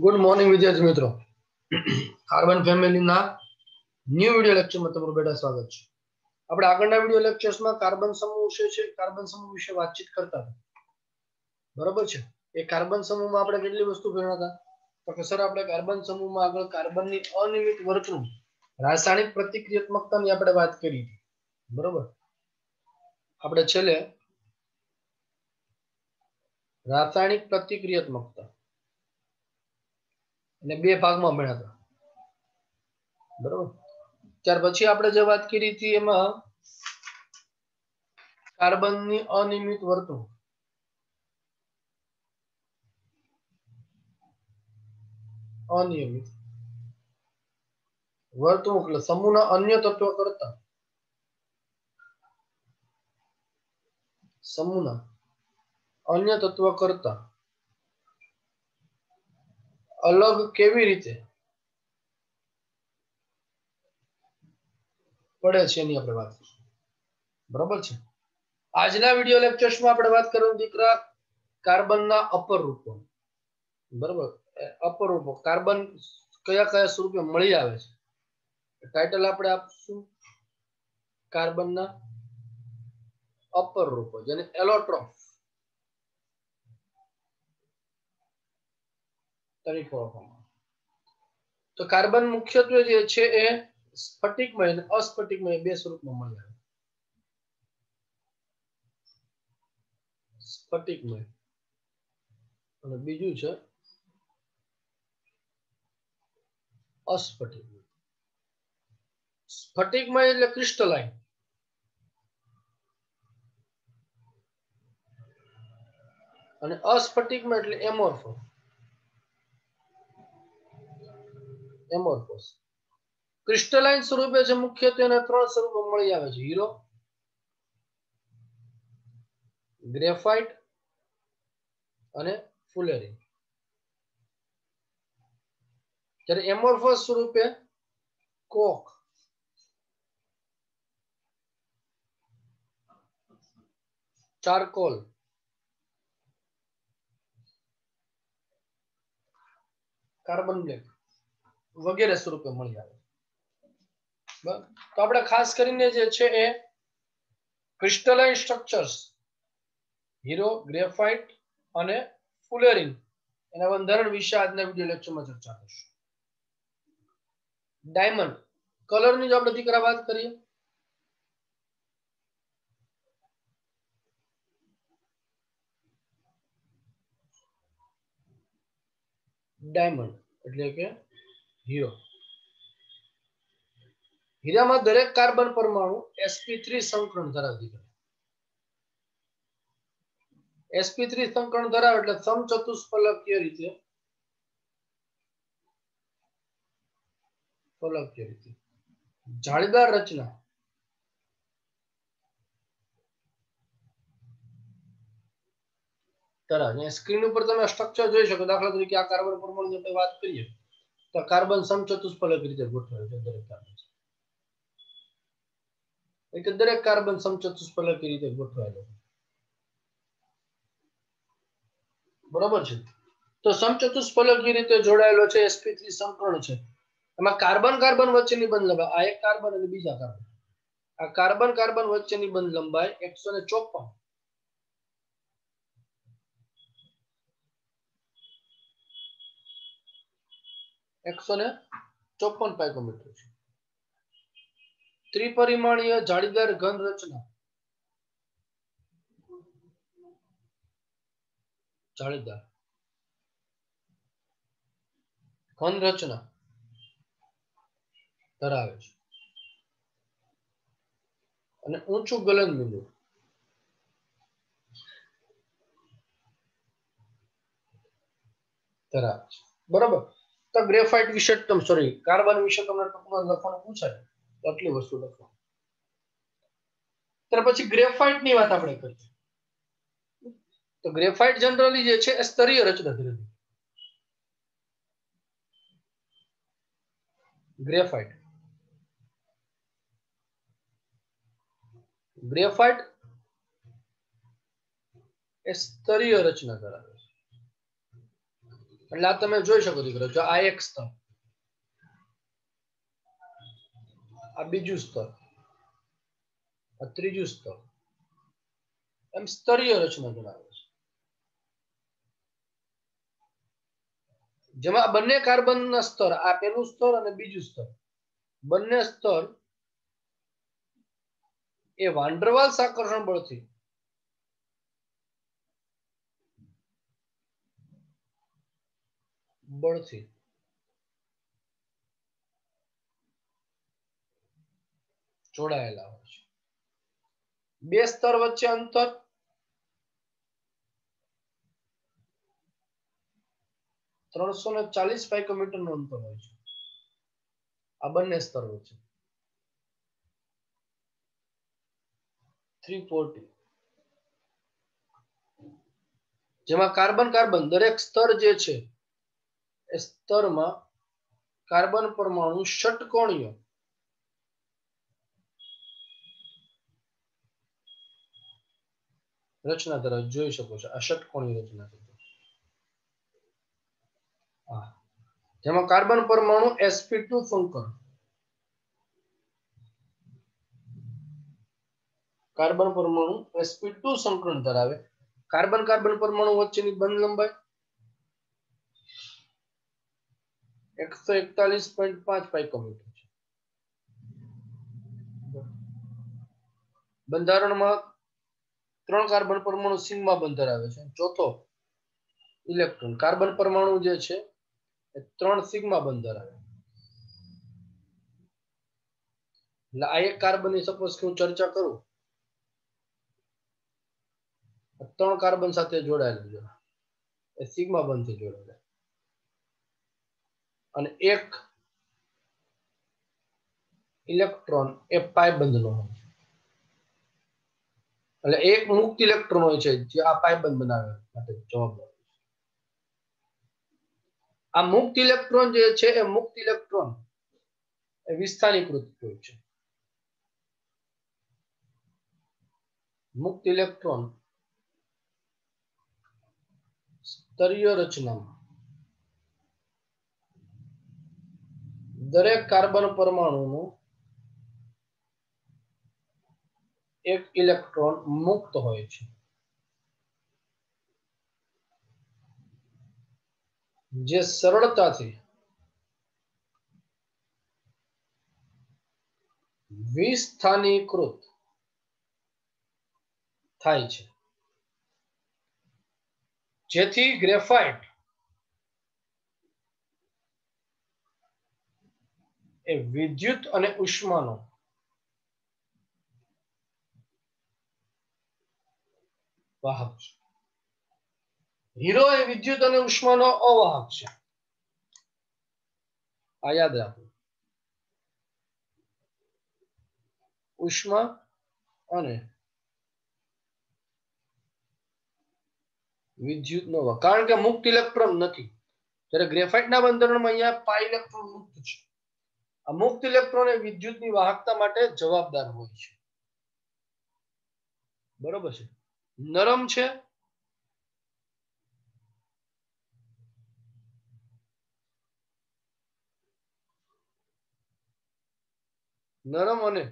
Good morning विद्यार्थी मित्रों carbon family ना न्यू विडियो लेक्चर में તમારું બેટા સ્વાગત છે। આપણે આગળના વિડિયો લેક્ચર્સ માં કાર્બન સમૂહ વિશે વાતચીત કરતા હતા, બરાબર છે। એ કાર્બન સમૂહમાં આપણે કેટલી વસ્તુ ભણ્યા હતા તો કે સર આપણે કાર્બન સમૂહમાં આગળ કાર્બનની અનિયમિત વર્તણૂક, રાસાયણિક પ્રતિક્રિયાત્મકતાની આપણે વાત કરી હતી, બરાબર। આપણે છેલ્લે રાસાયણિક પ્રતિક્રિયાત્મકતા અને બે ભાગમાં ભણ્યા હતા, બરાબર। ત્યાર પછી આપણે જે વાત કરી હતી એમાં કાર્બનની અનિયમિત વર્તણૂક, અનિયમિત વર્તણૂક એટલે સમૂહના અન્ય તત્વો કરતા સમૂહના અન્ય તત્વ કરતા અલગ કેવી રીતે પડે છે એની આપણે વાત કરીશું, બરાબર છે। આજના વિડિયો લેક્ચર્સમાં આપણે વાત કરવાની દીકરા કાર્બનના અપર રૂપો, બરાબર। અપર રૂપો કાર્બન કયા કયા સ્વરૂપે મળી આવે છે, ટાઇટલ આપણે આપશું કાર્બનના અપર રૂપો, જેને એલોટ્રોપ તરીકે ઓળખવામાં। તો કાર્બન મુખ્યત્વે જે છે એ સ્ફટિકમય અને અસ્ફટિકમય બે સ્વરૂપમાં મળી આવે, સ્ફટિકમય અને બીજું છે અસ્ફટિકમય। સ્ફટિકમય એટલે ક્રિસ્ટલાઇન અને અસ્ફટિકમય એટલે એમોર્ફસ, એમોર્ફસ। ક્રિસ્ટલાઇન સ્વરૂપે છે મુખ્યત્વે એના ત્રણ સ્વરૂપો મળી આવે છે, હીરો, ગ્રેફાઇટ અને ફુલેરિન। જ્યારે એમોર્ફસ સ્વરૂપે કોક, ચારકોલ, કાર્બન બ્લેક વગેરે સ્વરૂપે મળી આવે, બરાબર। તો આપણે ખાસ કરીને જે છે એ ક્રિસ્ટલાઇન સ્ટ્રક્ચર્સ હીરો, ગ્રેફાઇટ અને ફુલેરિન એના બંધારણ વિશે આજના વિડિયો લેક્ચરમાં ચર્ચા કરીશું। ડાયમંડ કલરની જો આપણે દીકરા વાત કરીએ, ડાયમંડ એટલે કે હીરો, હીરામાં દરેક કાર્બન પરમાણુ sp3 સંકરણ ધરાવે છે, sp3 સંકરણ ધરાવે એટલે સમચતુષ્ફલકીય રીતે જાળીદાર રચના ધરાવે। સ્ક્રીન ઉપર તમે સ્ટ્રક્ચર જોઈ શકો, દાખલા તરીકે આ કાર્બન પરમાણુની આપણે વાત કરીએ તો કાર્બન સમચતુષ્ફલક રીતે ગોઠવાયેલ છે, દરેક કાર્બન સમચતુષ્ફલક રીતે ગોઠવાયેલો છે, બરોબર છે। તો સમચતુષ્ફલકીય રીતે જોડાયેલો છે, sp3 સંકરણ છે, એમાં કાર્બન કાર્બન વચ્ચેની બંધ લંબાઈ, આ એક કાર્બન અને બીજા કાર્બન, આ કાર્બન કાર્બન વચ્ચેની બંધ લંબાઈ 154 પાઇકોમીટર છે। ત્રિપરિમાણીય જાળીદાર ઘન રચના, જાળીદાર ઘન રચના ધરાવે છે અને ઊંચું ગલન બિંદુ ધરાવે છે, બરાબર। તો ગ્રેફાઇટ વિશે કાર્બન વિશે તમને ટૂંકમાં લખવાનું પૂછાય તો આટલી વસ્તુ લખો। ત્યાર પછી ગ્રેફાઇટ ની વાત આપણે કરીએ તો ગ્રેફાઇટ જનરલી જે છે એ સ્તરીય રચના ધરાવે છે, ગ્રેફાઇટ એ સ્તરીય રચના ધરાવે છે, એટલે આ તમે જોઈ શકો દીકરો, જો આ એક સ્તર, આ બીજું સ્તર, આ ત્રીજું સ્તર, એમ સ્તરીય રચના ધરાવે છે, જેમાં બંને કાર્બનના સ્તર, આ પહેલું સ્તર અને બીજું સ્તર, બંને સ્તર એ વાન ડર વાલ્સ આકર્ષણ બળથી જોડાયેલા હોય છે. બે સ્તર વચ્ચે અંતર 340 પાઇકોમીટર નું અંતર હોય છે આ બંને સ્તર વચ્ચે. 340, જેમાં કાર્બન કાર્બન દરેક સ્તર જે છે એ સ્તરમાં કાર્બન પરમાણુ ષટકોણીય રચના તરફ જોઈ શકો છો. આ ષટકોણીય રચના જેમાં કાર્બન પરમાણુ sp2 સંકર, કાર્બન પરમાણુ sp2 સંકરણ ધરાવે. કાર્બન કાર્બન પરમાણુ વચ્ચેની બંધ લંબાઈ 141.5 પાઇકોમીટર છે. બંધારણમાં 3 કાર્બન પરમાણુ સિગ્મા બંધ ધરાવે છે. ચોથો ઇલેક્ટ્રોન કાર્બન પરમાણુ જે છે એ 3 સિગ્મા બંધ ધરાવે. એટલે આ એક કાર્બનની સપોઝ કે હું ચર્ચા કરું, 3 કાર્બન સાથે જોડાયેલું છે, એ સિગ્મા બંધથી જોડાયેલા, અને એક ઇલેક્ટ્રોન એ પાઈ બંધનો હોય છે. એટલે એક મુક્ત ઇલેક્ટ્રોન હોય છે જે આ પાઈ બંધ બનાવે માટે જવાબદાર છે. આ મુક્ત ઇલેક્ટ્રોન જે છે એ મુક્ત ઇલેક્ટ્રોન એ વિસ્થાનીકૃત હોય છે. મુક્ત ઇલેક્ટ્રોન સ્તરીય રચનામાં દરેક કાર્બન પરમાણુનું એક ઇલેક્ટ્રોન મુક્ત હોય છે, જે સરળતાથી વિસ્થાનીકૃત થાય છે, જેથી ગ્રેફાઇટ એ વિદ્યુત અને ઉષ્માનો વાહક છે. હીરો એ વિદ્યુત અને ઉષ્માનો અવાહક છે. આ યાદ રાખો. ઉષ્મા અને વિદ્યુતનો વાહક, કારણ કે મુક્ત ઇલેક્ટ્રોન નથી. જ્યારે ગ્રેફાઇટના બંધારણમાં અહીંયા પાઈ ઇલેક્ટ્રોન મુક્ત છે. આ મુક્ત ઇલેક્ટ્રોન એ વિદ્યુતની વાહકતા માટે જવાબદાર હોય છે. બરોબર છે. નરમ છે, નરમ અને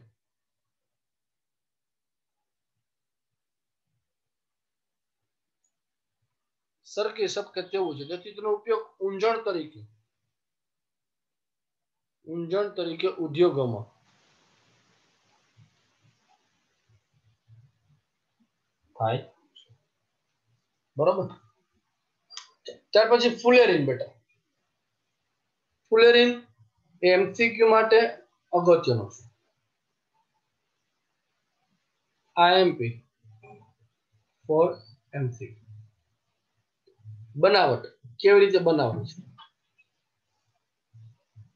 સરકી શકે તેવું છે. તેથી તેનો ઉપયોગ ઊંજણ તરીકે ઉદ્યોગોમાં થાય. બરોબર. ત્યાર પછી ફુલેરિન. બેટા ફુલેરિન એ એમસીક્યુ માટે અગત્યનું છે. IMP for MCQ. બનાવટ કેવી રીતે બનાવવું છે?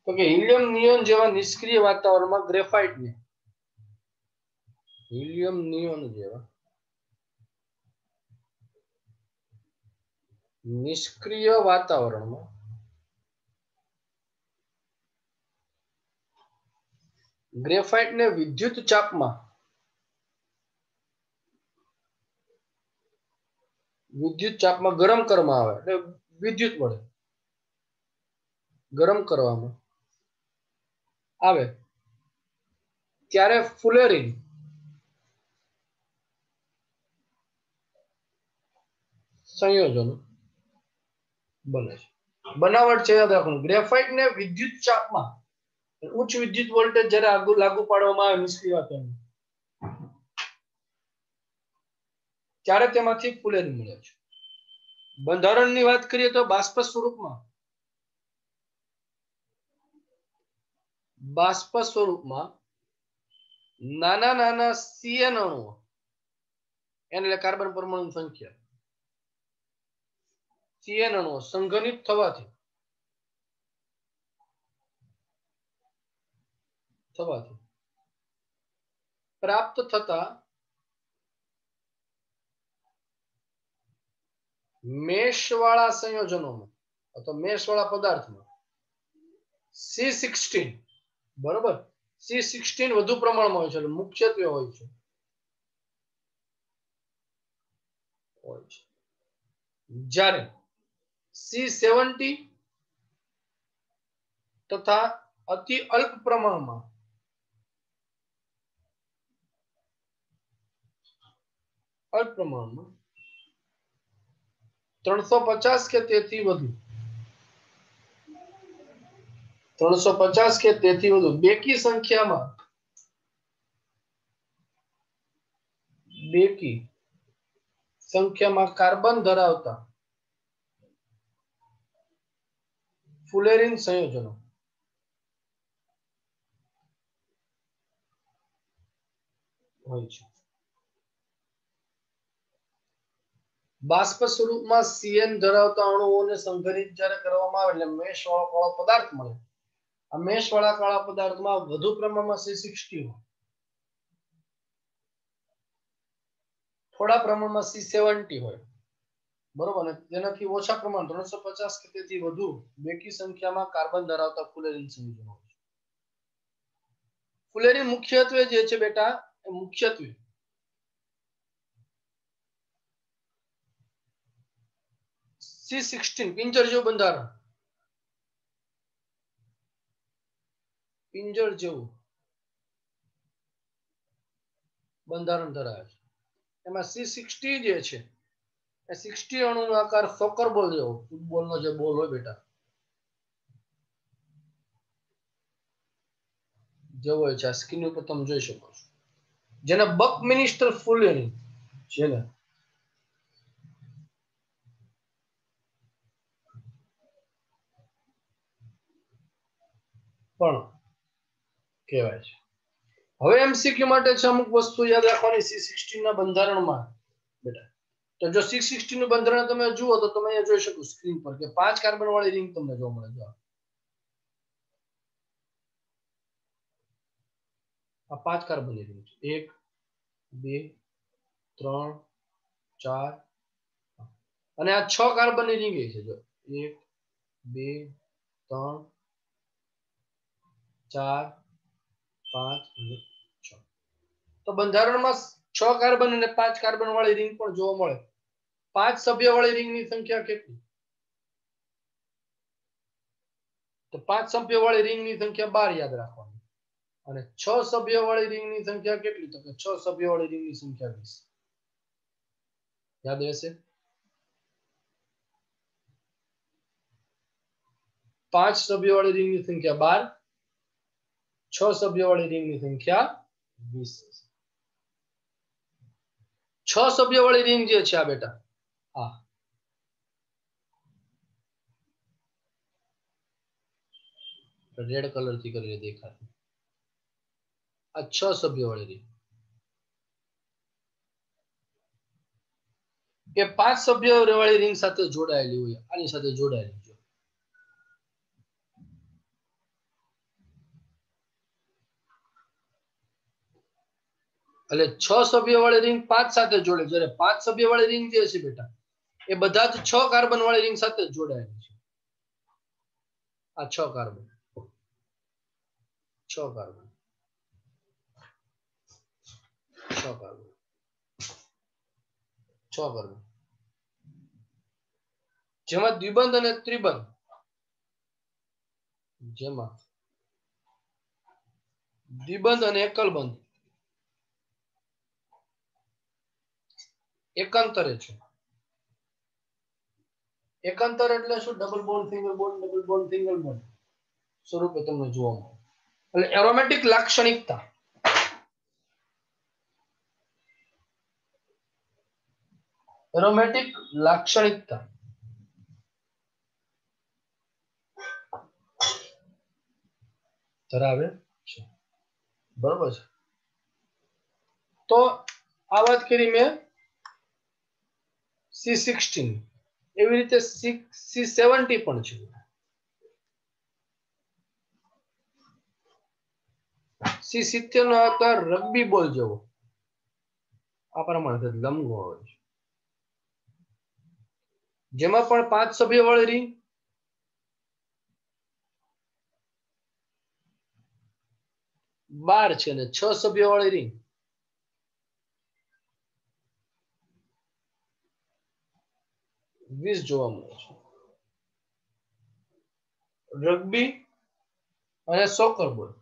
તો કે હિલિયમ નિયોન જેવા નિષ્ક્રિય વાતાવરણમાં ગ્રેફાઇટને હિલિયમ નિયોન જેવા નિષ્ક્રિય વાતાવરણમાં ગ્રેફાઇટને વિદ્યુત ચાપમાં ગરમ કરવામાં આવે એટલે વિદ્યુત મળે. ગરમ કરવામાં આવે ત્યારે ફુલેરીન સંયોજનો બને છે. બનાવટ છે યાદ રાખવાનું. ગ્રેફાઇટ ને વિદ્યુત ચાપમાં ઉચ્ચ વિદ્યુત વોલ્ટેજ જ્યારે લાગુ પાડવામાં આવે નિષ્ક્રિય વાતાવરણ ત્યારે તેમાંથી ફુલેરીન મળે છે. બંધારણની વાત કરીએ તો બાષ્પ સ્વરૂપમાં નાના નાના CN અણુઓ એટલે કાર્બન પરમાણુ સંખ્યા CN અણુઓ સંઘનિત થવાથી પ્રાપ્ત થતા મેશવાળા સંયોજનોમાં અથવા મેશવાળા પદાર્થમાં C16 બરોબર C16 વધુ પ્રમાણમાં હોય છે એટલે મુખ્યત્વે હોય છે જ્યારે C70 તથા અતિ અલ્પ પ્રમાણમાં 350 કે તેથી વધુ 350 કે તેથી વધુ બેકી સંખ્યામાં કાર્બન ધરાવતા ફુલેરીન સંયોજનો હોય છે. બાષ્પ સ્વરૂપમાં CN ધરાવતા અણુઓને સંઘનિત જ્યારે કરવામાં આવે એટલે મેશ વાળો કાળો પદાર્થ મળે. આ મેશ વાળા કાળા પદાર્થમાં વધુ પ્રમાણમાં C60 હોય, થોડા પ્રમાણમાં C70 હોય બરોબર ને તેનાથી ઓછા પ્રમાણ 350 કે તેથી વધુ બેકી સંખ્યામાં કાર્બન ધરાવતા ફુલેરીન સંયોજનો હોય છે. ફુલેરીન મુખ્યત્વે જે છે બેટા મુખ્યત્વે C16 પિંજર જેવું બંધારણ ધરાવે છે. એમાં C60 જે છે એ 60 અણુનો આકાર સોકર બોલ જેવો ફૂટબોલનો જે બોલ હોય બેટા જેવો હોય છે. આ સ્ક્રીન ઉપર તમે જોઈ શકો છો જેને બકમિનિસ્ટર ફુલેરીન જેને પણ કહેવાય છે. હવે MCQ માટે છે અમુક વસ્તુ યાદ રાખવાની C16 ના બંધારણમાં બેટા તો જો C16 નું બંધારણ તમે જુઓ તો તમે અહીંયા જોઈ શકો સ્ક્રીન પર કે 5 કાર્બન વાળી રિંગ તમને જોવા મળે છે. આ 5 કાર્બનની રિંગ છે 1 2 3 4 અને આ 6 કાર્બનની રિંગ છે જો 1 2 3 4 5 અને 6 તો બંધારણમાં 6 કાર્બન અને 5 કાર્બન વાળી રિંગ પણ જોવા મળે. 5 સભ્ય વાળી રિંગની સંખ્યા કેટલી? તો 5 સભ્ય વાળી રિંગની સંખ્યા 12 યાદ રાખવાની અને 6 સભ્ય વાળી રિંગની સંખ્યા કેટલી? તો કે 6 સભ્ય વાળી રિંગની સંખ્યા 20 યાદ રહેશે. 5 સભ્ય વાળી રિંગની સંખ્યા 12, 6 સભ્ય વાળી રિંગની સંખ્યા 20. 6 સભ્ય વાળી રિંગ જે છે આ બેટા આ રેડ કલર થી કરીને દેખાય આ 6 સભ્ય વાળી રિંગ કે 5 સભ્ય વાળી રિંગ સાથે જોડાયેલી હોય આની સાથે જોડાયેલી છે. એટલે 6 સભ્ય વાળી રિંગ 5 સાથે જોડે જ્યારે 5 સભ્ય વાળી રિંગ જે છે બેટા એ બધા જ 6 કાર્બન વાળી રિંગ સાથે જોડાયેલી છે. આ 6 કાર્બન 6 કાર્બન 6 કાર્બન 6 કાર્બન જેમાં દ્વિબંધ અને ત્રિબંધ જેમાં દ્વિબંધ અને એકલબંધ એકાંતરે છે. એકાંતર એટલે શું? Double bond, single bond, double bond, single bond સ્વરૂપે તમને જોવા મળે. એટલે એરોમેટિક લાક્ષણિકતા, એરોમેટિક લાક્ષણિકતા ધરાવે છે. બરોબર છે. તો આ વાત કરી મેં C16, એવી રીતે C70 પણ છે. C70 નો આકાર રગ્બી બોલ જેવો આ પ્રમાણે લંબગોળ હોય છે, જેમાં પણ 5 સભ્ય વાળી રીંગ, 12 છે અને 6 સભ્ય વાળી રીંગ 20 જોવા મળે છે. રગ્બી અને સોકર બોલ.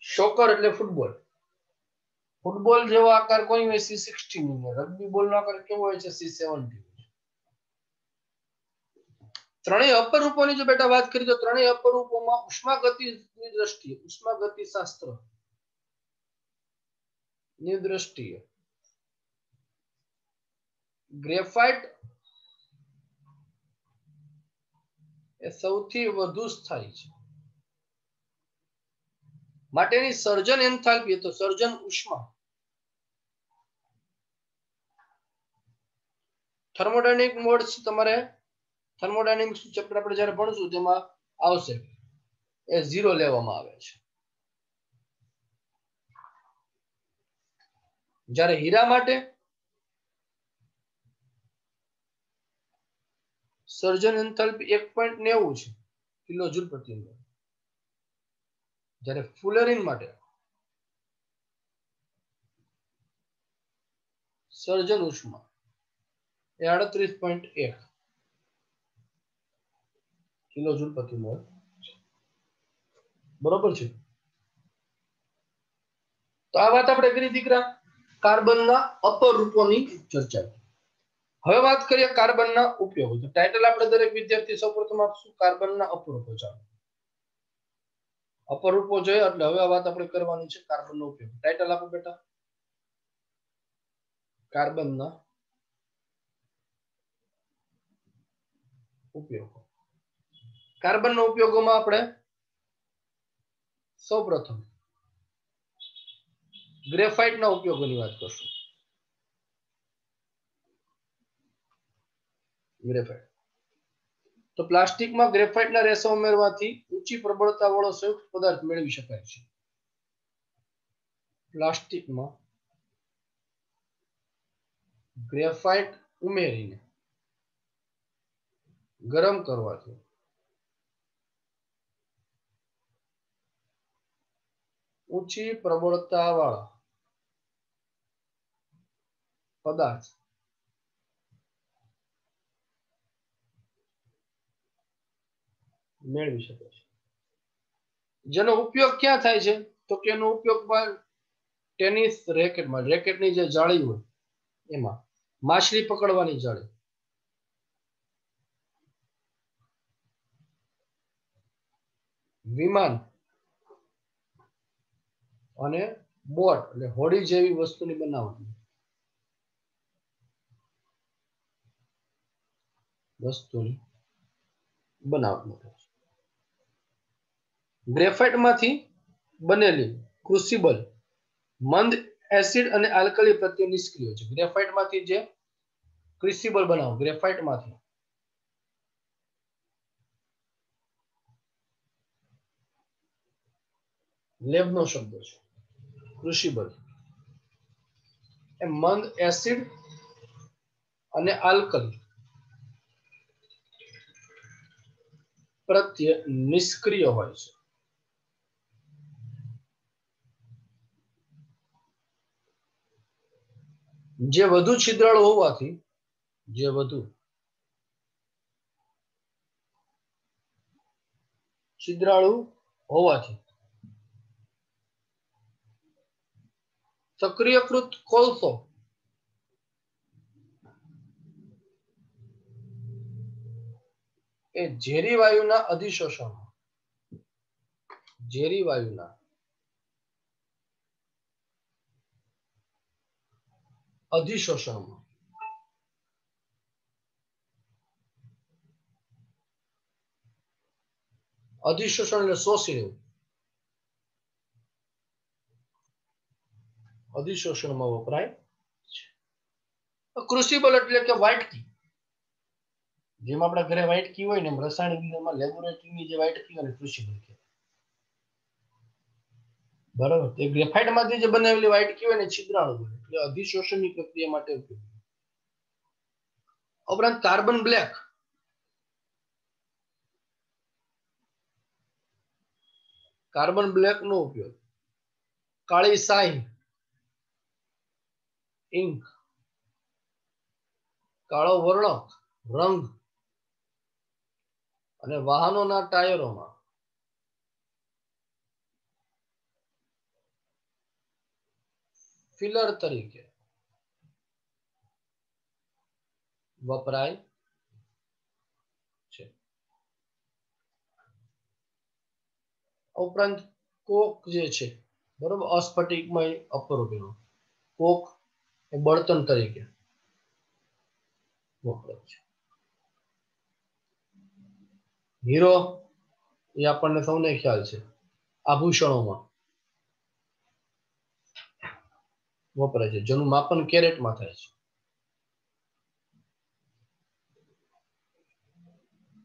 સોકર એટલે ફૂટબોલ. ફૂટબોલ જેવો આકાર કોઈ હોય C16 નો. રગ્બી બોલનો આકાર કેવો હોય છે? C70. ત્રણેય અપરૂપોની જો બેટા વાત કરી તો ત્રણેય અપરૂપોમાં ઉષ્માગતિની દ્રષ્ટિએ, ઉષ્માગતિ શાસ્ત્ર ની દ્રષ્ટિએ ગ્રેફાઇટ એ સૌથી વધુ સ્થાયી છે. માટેની સર્જન એન્થાલ્પી, તો સર્જન ઉષ્મા, થર્મોડાયનેમિક મોડ્સ તમારે થર્મોડાયનેમિક્સ ચેપ્ટર આપણે જ્યારે ભણશું તેમાં આવશે, એ 0 લેવામાં આવે છે. જ્યારે હીરા માટે સર્જન એન્થાલ્પી 1.90 છે કિલોજૂલ પ્રતિ મોલ. જ્યારે ફુલેરિન માટે સર્જન ઉષ્મા એ 38.1 કિલોજૂલ પ્રતિ મોલ. બરોબર છે. તો આ વાત આપણે કરી દીકરા કાર્બનના અપરૂપોની ચર્ચા. હવે વાત કરીએ કાર્બનના ઉપયોગો. તો ટાઇટલ આપણે દરેક વિદ્યાર્થી સૌપ્રથમ આપશું કાર્બનના અપરૂપો. ચાલો અપરૂપો જોઈએ એટલે હવે આ વાત આપણે કરવાની છે કાર્બનનો ઉપયોગ. ટાઇટલ આપો બેટા, કાર્બનના ઉપયોગો. કાર્બનના ઉપયોગોમાં આપણે સૌપ્રથમ ગ્રેફાઇટના ઉપયોગોની વાત કરશું. ગ્રેફાઇટ તો પ્લાસ્ટિકમાં ગ્રેફાઇટના રેસા ઉમેરવાથી ઊંચી પ્રબળતા વાળો સંયુક્ત પદાર્થ મેળવી શકાય છે. પ્લાસ્ટિકમાં ગ્રેફાઇટ ઉમેરીને ગરમ કરવાથી ઊંચી પ્રબળતા વાળા પદાર્થ મેળવી શકે છે. જેનો ઉપયોગ ક્યાં થાય છે? તો કે એનો ઉપયોગ ટેનિસ રેકેટમાં, રેકેટની જે જાળી હોય એમાં, માછલી પકડવાની જાળી, વિમાન અને બોટ એટલે હોડી જેવી વસ્તુની બનાવટ માટે. ગ્રેફાઇટમાંથી બનેલી ક્રુસિબલ મંદ એસિડ અને આલ્કલી પ્રત્યે નિષ્ક્રિય છે. ગ્રેફાઇટમાંથી જે ક્રુસિબલ બનાવો, ગ્રેફાઇટમાંથી લેબનો શબ્દ છે ક્રુસિબલ, એ મંદ એસિડ અને આલ્કલી પ્રત્યે નિષ્ક્રિય હોય છે. જે વધુ છિદ્રાળુ હોવાથી છિદ્રાળુ હોવાથી સક્રિયકૃત કોલસો એ ઝેરી વાયુના અધિશોષણમાં અધિશોષણ એટલે શોષી લેવું, અધિશોષણમાં વપરાય છે. ક્રુસિબલ એટલે કે વ્હાઇટ કી, જેમ આપણા ઘરે વ્હાઇટ કી હોય ને રસાયણિક વિજ્ઞાનમાં લેબોરેટરીની જે વ્હાઇટ કી હોય ક્રુસિબલ કે બરાબર. તે ગ્રેફાઇટ માંથી જે બનાવેલી વ્હાઇટ કી હોય ને છિદ્રાળુ હોય એટલે અધિશોષણની પ્રક્રિયા માટે ઉપયોગી. ઉપરાંત કાર્બન બ્લેક નો ઉપયોગ કાળી શાહી ઇંક, કાળો વર્ણક રંગ અને વાહનોના ટાયરોમાં ફિલર તરીકે વપરાય છે. ઉપરાંત કોક જે છે બરોબર અસ્ફટિકમય અપરૂપીનો કોક એ બળતણ તરીકે વપરાય છે. હીરો એ આપણને સૌને ખ્યાલ છે આભૂષણોમાં વપરાય છે, જેનું માપન કેરેટમાં થાય છે.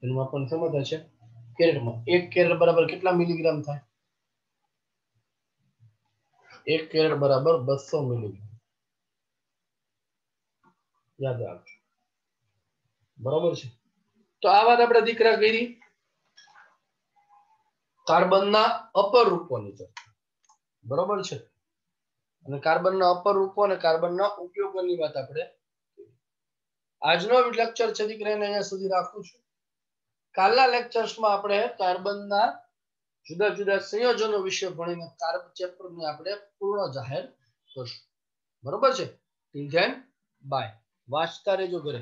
એનું માપન શેમાં થાય છે? કેરેટમાં. 1 કેરેટ બરાબર કેટલા મિલીગ્રામ થાય? 1 કેરેટ બરાબર 200 મિલીગ્રામ. યાદ રાખજો. બરાબર છે. તો આ વાત આપણે દીકરા કરી કાર્બનના અપર રૂપોની ચર્ચા. બરાબર છે. અને કાર્બનના અપર રૂપો અને કાર્બનના ઉપયોગોની વાત આપણે આજનો લેક્ચર છે દીકરાને અહીંયા સુધી રાખું છું. કાલના લેક્ચર્સમાં આપણે કાર્બનના જુદા જુદા સંયોજનો વિશે ભણીને કાર્બન ચેપ્ટરને આપણે પૂર્ણ જાહેર કરશું. બરોબર છે. Till then by. વાંચતા રહેજો ઘરે.